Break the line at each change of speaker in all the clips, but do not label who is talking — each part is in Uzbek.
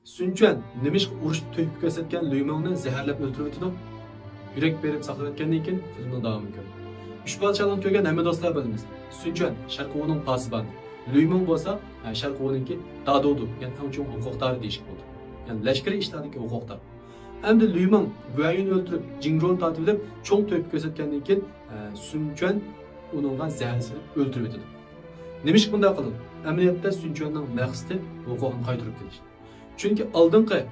Sunchuan nimish urush to'yib ko'rsatgan Luymongni zaharlab o'ldirib o'tdi. Yurak berib saqlab o'tgandan keyin filmning davomini ko'ring. Uch podshohni ko'rgan hamma do'stlar bilamiz. Sunchuan Sharqo'ning pasiboni. Luymong bo'lsa Sharqo'ninki dadodu, ya'ni eng chong huquqdor deyishib bo'ldi. Ya'ni lashkariy ishlardagi huquqdor. Endi Luymong Guayini o'ldirib, Jingron tortib olib, cho'ng to'yib ko'rsatgandan keyin Sunchuan uningga zaharlab o'ldirib o'tdi. Nimish bunday qildi? Amaliyotda Sunchuanning maqsadi huquqni qaytarib kelish. Çünkü aldığınki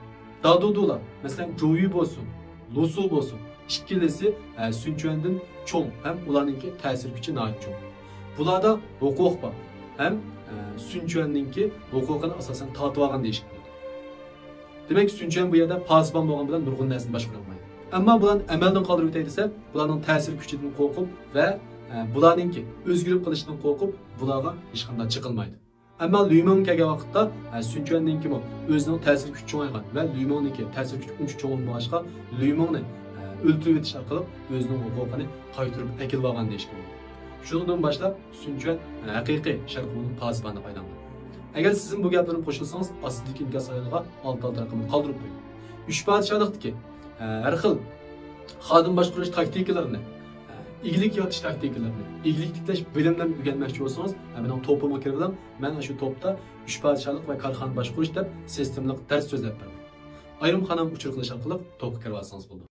dadodular, mesela Joyu bolsun, Lusu bolsun, ikkilisi Sunchuan'dan çoğ, hem ularınki tesir gücü nait çoğ. Bularda hukuk var, hem Sunchuan'ınki hukukunu asasen tatvagan değişik oldu. Demek ki Sunchuan bu yerde pasban boğan bilen nurgun nesini başvuramaydı. Ama buların emelden kaldırıp öteyse, buların tesir gücünden korkup ve bularınki özgürlük kılışından korkup bularga hiç kandan çıkılmaydı. Ama Luymong kelgan vaqtda Sunchuan'ninki o'zining ta'sir kuchi cho'ngaygan va Luymong'niki ta'sir kuchi uncha cho'ng bo'lg'achqa Luymong'ni o'ldirib etish orqali o'zining huquqini qaytarib akilib olgan deyishga bo'ladi. Shundan boshlab Sunchuan haqiqiy Sharqo'ning pasiboni deb aylangan. Agar siz bu gaplarni qo'shilsangiz, ostidagi inkaslarga alt raqamni qoldirib qo'ying. Uch podshohlikdagi har xil xodim boshqarish taktikalarini, İglik yatış taktiklerini, iglik tiklash bilimlerini öğrenmekçi olsanız, benim topuma kirdim. Ben şu topta 3 podshohlik ve karxana boshqarish deb sistemlik ders so'zlab berdim. Ayrim xonam uchur qilish orqali topga kirib olsangiz bo'ldi.